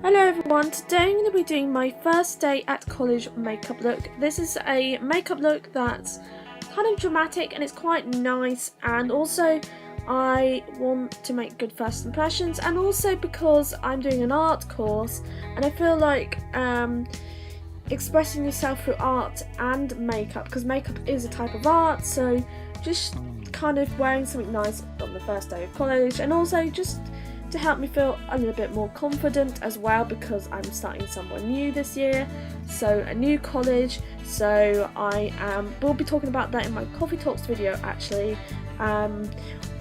Hello everyone, today I'm going to be doing my first day at college makeup look. This is a makeup look that's kind of dramatic and it's quite nice, and also I want to make good first impressions, and also because I'm doing an art course and I feel like expressing yourself through art and makeup, because makeup is a type of art, so just kind of wearing something nice on the first day of college, and also just to help me feel a little bit more confident as well, because I'm starting somewhere new this year, so a new college, so I will be talking about that in my Coffee Talks video actually,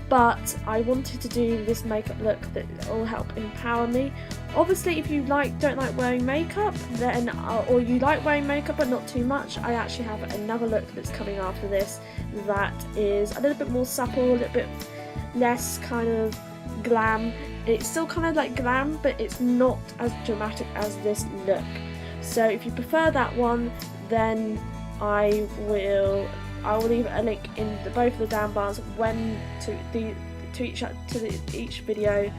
but I wanted to do this makeup look that will help empower me. Obviously if you don't like wearing makeup, then or you like wearing makeup but not too much, I actually have another look that's coming after this that is a little bit more supple, a little bit less kind of glam. It's still kind of like glam, but it's not as dramatic as this look. So if you prefer that one, then I will leave a link in both of the down bars to each video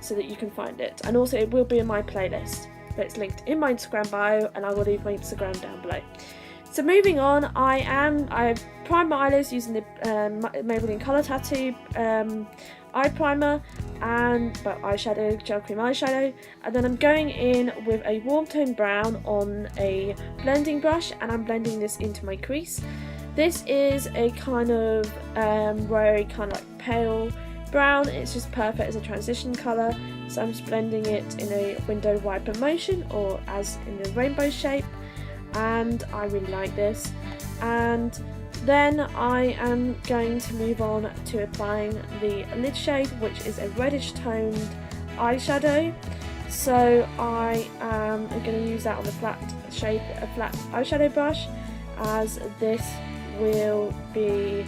so that you can find it. And also it will be in my playlist, but it's linked in my Instagram bio, and I will leave my Instagram down below. So moving on, I've primed my eyelids using the Maybelline Colour Tattoo eye primer and eyeshadow, gel cream eyeshadow, and then I'm going in with a warm tone brown on a blending brush, and I'm blending this into my crease. This is a kind of very kind of like pale brown. It's just perfect as a transition colour, so I'm just blending it in a window wiper motion, or as in a rainbow shape, and I really like this. And then I am going to move on to applying the lid shade, which is a reddish toned eyeshadow. So I am going to use that on a flat eyeshadow brush, as this will be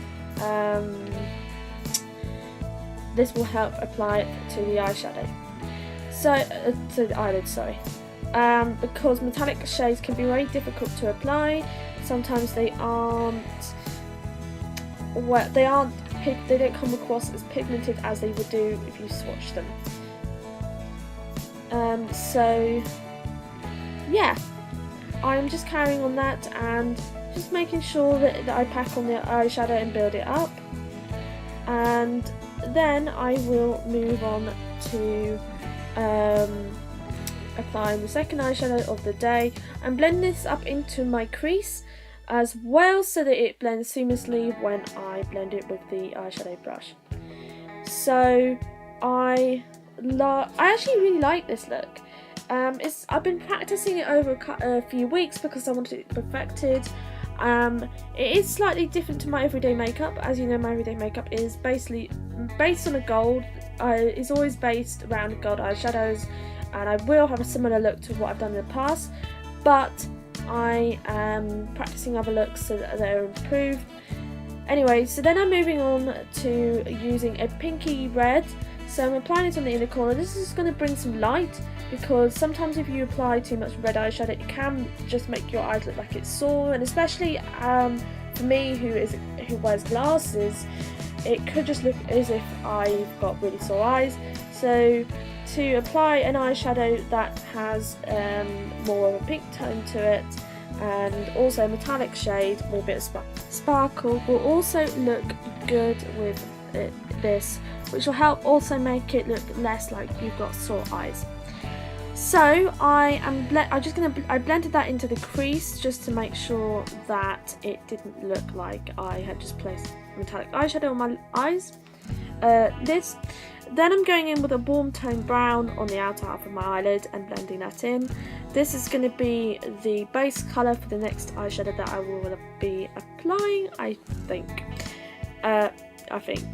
this will help apply it to the eyeshadow. So to the eyelid, sorry. Because metallic shades can be very difficult to apply. Sometimes they don't come across as pigmented as they would do if you swatch them. So yeah, I'm just carrying on that and just making sure that I pack on the eyeshadow and build it up, and then I will move on to applying the second eyeshadow of the day and blend this up into my crease as well, so that it blends seamlessly when I blend it with the eyeshadow brush. So I actually really like this look. I've been practicing it over a few weeks because I wanted it perfected. It is slightly different to my everyday makeup. As you know, my everyday makeup is basically based on a gold. It's always based around gold eyeshadows, and I will have a similar look to what I've done in the past, but I am practicing other looks so that they're improved. Anyway, so then I'm moving on to using a pinky red. So I'm applying it on the inner corner. This is going to bring some light, because sometimes if you apply too much red eyeshadow, it can just make your eyes look like it's sore, and especially for me who wears glasses, it could just look as if I've got really sore eyes. So to apply an eyeshadow that has more of a pink tone to it, and also a metallic shade with a bit of sparkle, will also look good with this, which will help also make it look less like you've got sore eyes. So I blended that into the crease just to make sure that it didn't look like I had just placed metallic eyeshadow on my eyes. Then I'm going in with a warm tone brown on the outer half of my eyelid and blending that in. This is going to be the base colour for the next eyeshadow that I will be applying, I think.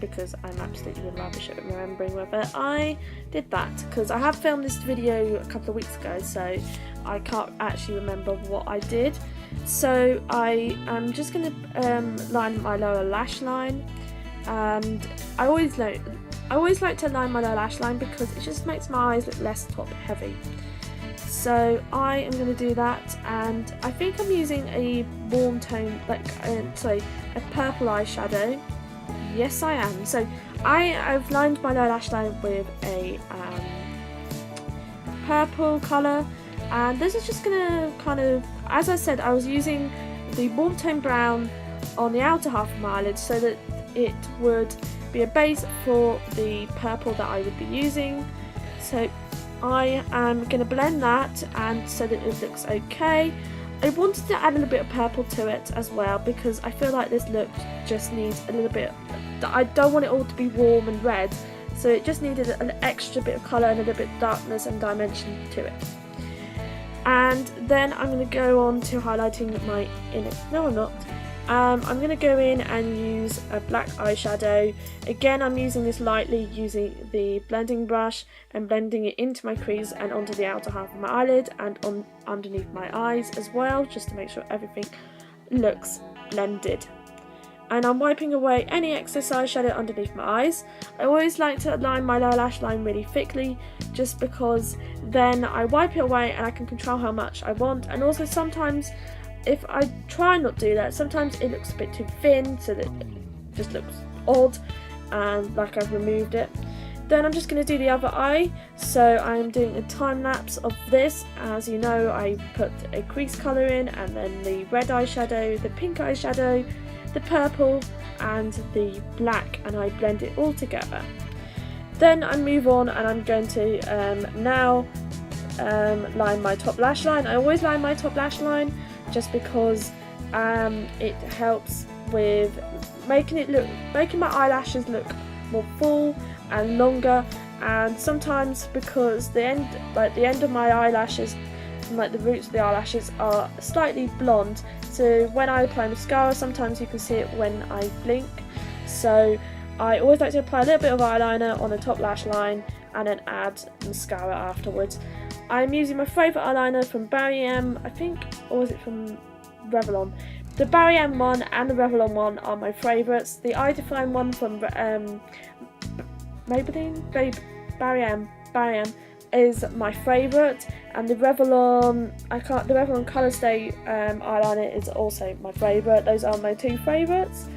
Because I'm absolutely rubbish at remembering whether I did that, because I have filmed this video a couple of weeks ago, so I can't actually remember what I did. So I am just going to line my lower lash line, and I always like to line my lower lash line because it just makes my eyes look less top heavy. So I am going to do that, and I think I'm using a warm tone, a purple eyeshadow. Yes, I am. So I've lined my lower lash line with a purple colour, and this is just gonna kind of, as I said, I was using the warm tone brown on the outer half of my eyelid so that it would be a base for the purple that I would be using. So I am going to blend that, and so that it looks okay. I wanted to add a little bit of purple to it as well because I feel like this look just needs a little bit, I don't want it all to be warm and red, so it just needed an extra bit of colour and a little bit of darkness and dimension to it. And then I'm going to go on to highlighting my inner, no I'm not. I'm going to go in and use a black eyeshadow. Again, I'm using this lightly using the blending brush and blending it into my crease and onto the outer half of my eyelid and on underneath my eyes as well, just to make sure everything looks blended. And I'm wiping away any excess eyeshadow underneath my eyes. I always like to line my lower lash line really thickly, just because then I wipe it away and I can control how much I want. And also sometimes if I try not to do that, sometimes it looks a bit too thin, so that it just looks odd and like I've removed it. Then I'm just going to do the other eye, so I'm doing a time lapse of this. As you know, I put a crease colour in, and then the red eyeshadow, the pink eyeshadow, the purple and the black, and I blend it all together. Then I move on and I'm going to now line my top lash line. I always line my top lash line just because it helps with making my eyelashes look more full and longer, and sometimes because the end of my eyelashes, like the roots of the eyelashes, are slightly blonde, so when I apply mascara sometimes you can see it when I blink, so I always like to apply a little bit of eyeliner on the top lash line and then add mascara afterwards. I'm using my favourite eyeliner from Barry M, I think, or was it from Revlon? The Barry M one and the Revlon one are my favourites. The Eye Define one from Maybelline, Barry M is my favourite, and the Revlon Colour Stay eyeliner is also my favourite. Those are my two favourites.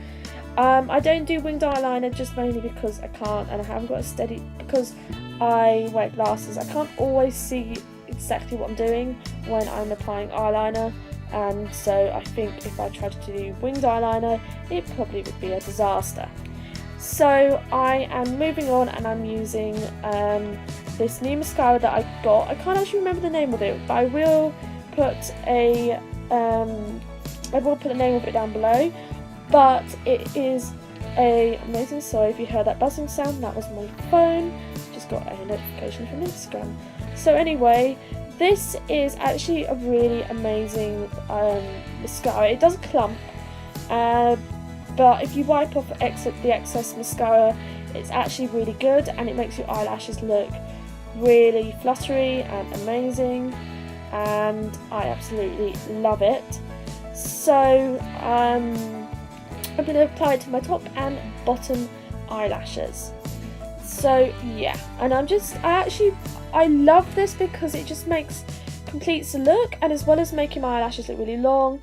I don't do winged eyeliner just mainly because I can't, and I haven't got a steady, because I wear glasses, I can't always see exactly what I'm doing when I'm applying eyeliner, and so I think if I tried to do winged eyeliner it probably would be a disaster. So I am moving on, and I'm using this new mascara that I got. I can't actually remember the name of it, but I will put the name of it down below. But it is amazing. Sorry if you heard that buzzing sound, that was my phone. Just got a notification from Instagram. So anyway, this is actually a really amazing mascara. It does clump, but if you wipe off the excess mascara, it's actually really good, and it makes your eyelashes look really fluttery and amazing, and I absolutely love it. So I'm going to apply it to my top and bottom eyelashes. So yeah, and I love this because it just completes the look, and as well as making my eyelashes look really long,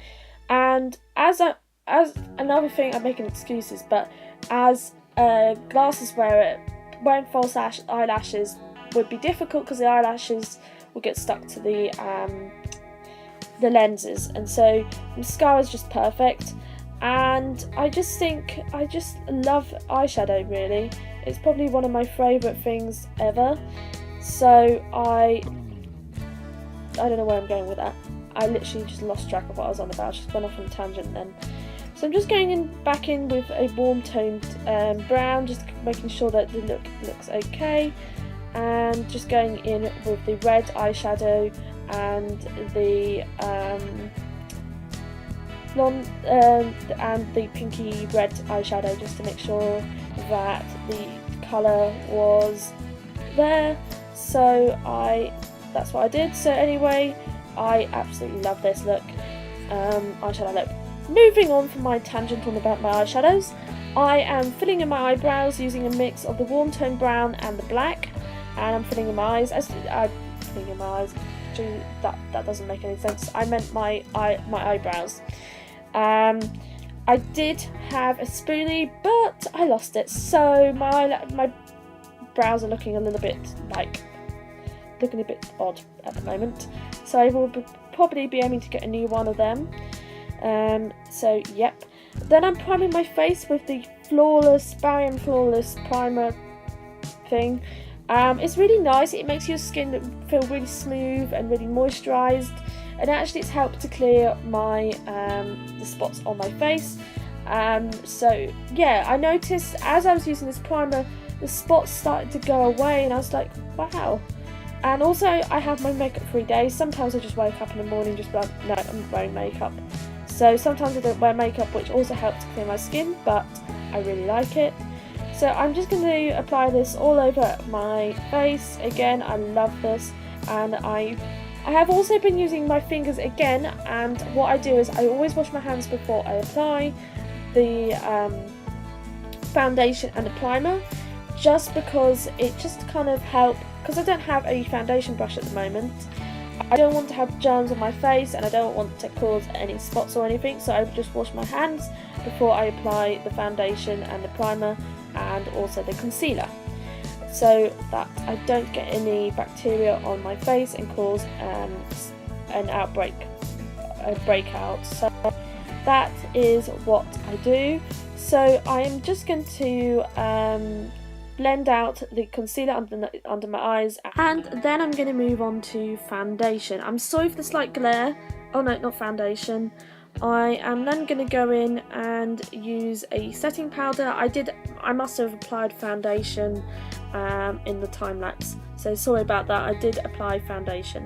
and as another thing, I'm making excuses, but as a glasses wearer, wearing false eyelashes would be difficult because the eyelashes will get stuck to the lenses, and so mascara is just perfect. And I just love eyeshadow, really. It's probably one of my favourite things ever. So I don't know where I'm going with that. I literally just lost track of what I was on about. I just went off on a tangent then. So I'm just going back in with a warm toned brown, just making sure that the look looks okay, and just going in with the red eyeshadow and the blonde and the pinky red eyeshadow, just to make sure that the colour was there. So that's what I did. So anyway, I absolutely love this look, eyeshadow look. Moving on from my tangent on about my eyeshadows, I am filling in my eyebrows using a mix of the warm tone brown and the black, and I'm filling in my eyes. Filling in my eyes. That doesn't make any sense. I meant my eyebrows. I did have a spoolie, but I lost it, so my brows are looking a little bit like looking a bit odd at the moment. So I will probably be aiming to get a new one of them. So yep. Then I'm priming my face with the Barium Flawless primer thing. It's really nice. It makes your skin feel really smooth and really moisturised, and actually it's helped to clear my the spots on my face. So yeah, I noticed as I was using this primer, the spots started to go away, and I was like, wow. And also I have my makeup free days. Sometimes I just wake up in the morning and just be like, no, I'm wearing makeup. So sometimes I don't wear makeup, which also helps to clear my skin, but I really like it. So I'm just going to apply this all over my face. Again, I love this, and I have also been using my fingers again, and what I do is I always wash my hands before I apply the foundation and the primer, just because it just kind of helps, because I don't have a foundation brush at the moment. I don't want to have germs on my face, and I don't want to cause any spots or anything, so I just wash my hands before I apply the foundation and the primer and also the concealer, so that I don't get any bacteria on my face and cause an breakout. So that is what I do. So I am just going to blend out the concealer under my eyes, and then I'm going to move on to foundation. I'm sorry for the slight glare. Oh no, not foundation. I am then going to go in and use a setting powder. I must have applied foundation in the time lapse, so sorry about that. I did apply foundation.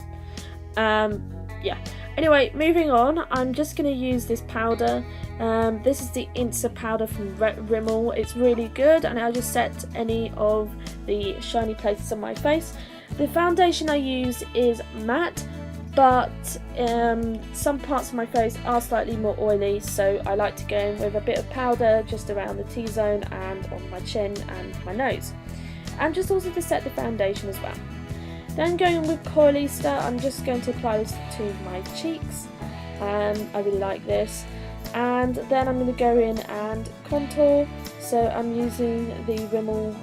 Yeah. Anyway, moving on, I'm just going to use this powder. This is the Insta powder from Rimmel. It's really good, and I just set any of the shiny places on my face. The foundation I use is matte, but some parts of my face are slightly more oily, so I like to go in with a bit of powder just around the T-zone and on my chin and my nose, and just also to set the foundation as well. Then going in with Coralista, I'm just going to apply this to my cheeks. I really like this. And then I'm going to go in and contour. So I'm using the Rimmel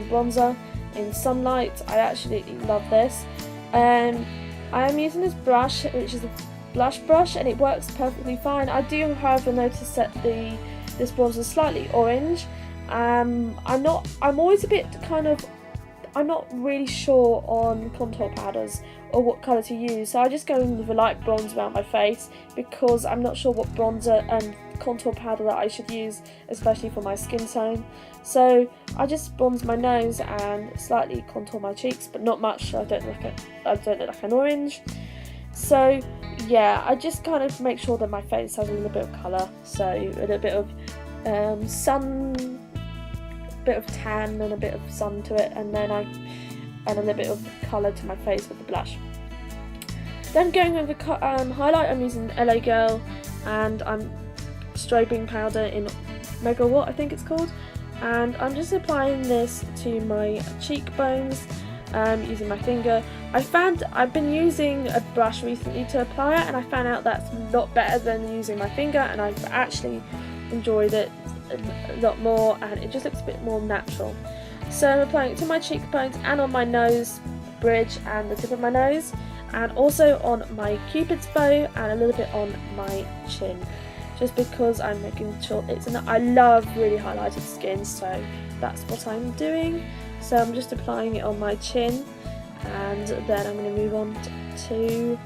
bronzer in Sunlight. I absolutely love this. I am using this brush, which is a blush brush, and it works perfectly fine. I do, however, notice that this bronzer is slightly orange. I'm always a bit I'm not really sure on contour powders or what colour to use, so I just go in with a light bronze around my face because I'm not sure what bronzer and contour powder that I should use, especially for my skin tone. So I just bronze my nose and slightly contour my cheeks, but not much. I don't look like an orange. So yeah, I just kind of make sure that my face has a little bit of colour, so a little bit of sun. Bit of tan and a bit of sun to it, and then a little bit of colour to my face with the blush. Then going with the highlight, I'm using LA Girl, and I'm strobing powder in Megawatt, I think it's called, and I'm just applying this to my cheekbones using my finger. I've been using a brush recently to apply it, and I found out that's a lot better than using my finger, and I've actually enjoyed it a lot more, and it just looks a bit more natural. So I'm applying it to my cheekbones and on my nose bridge and the tip of my nose, and also on my cupid's bow and a little bit on my chin, just because I'm making sure I love really highlighted skin, so that's what I'm doing. So I'm just applying it on my chin, and then I'm going to move on to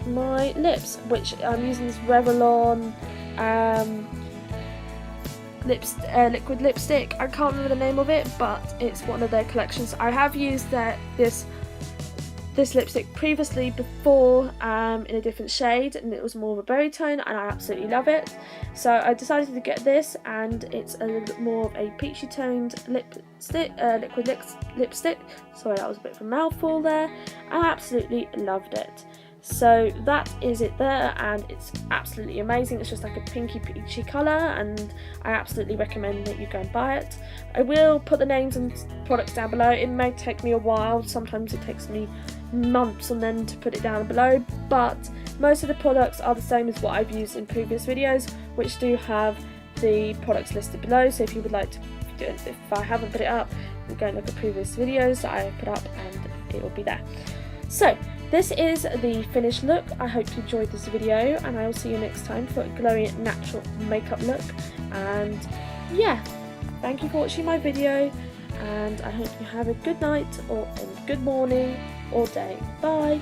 my lips, which I'm using this Revlon liquid lipstick. I can't remember the name of it, but it's one of their collections. I have used this lipstick previously before in a different shade, and it was more of a berry tone, and I absolutely love it. So I decided to get this, and it's a little bit more of a peachy toned liquid lipstick. Sorry, that was a bit of a mouthful there. I absolutely loved it. So that is it there, and it's absolutely amazing. It's just like a pinky peachy colour, and I absolutely recommend that you go and buy it. I will put the names and products down below. It may take me a while, sometimes it takes me months and then to put it down below, but most of the products are the same as what I've used in previous videos, which do have the products listed below. So if you would like to, if I haven't put it up, go and look at previous videos that I put up and it will be there. So this is the finished look. I hope you enjoyed this video, and I will see you next time for a glowing natural makeup look. And yeah, thank you for watching my video, and I hope you have a good night or a good morning or day. Bye!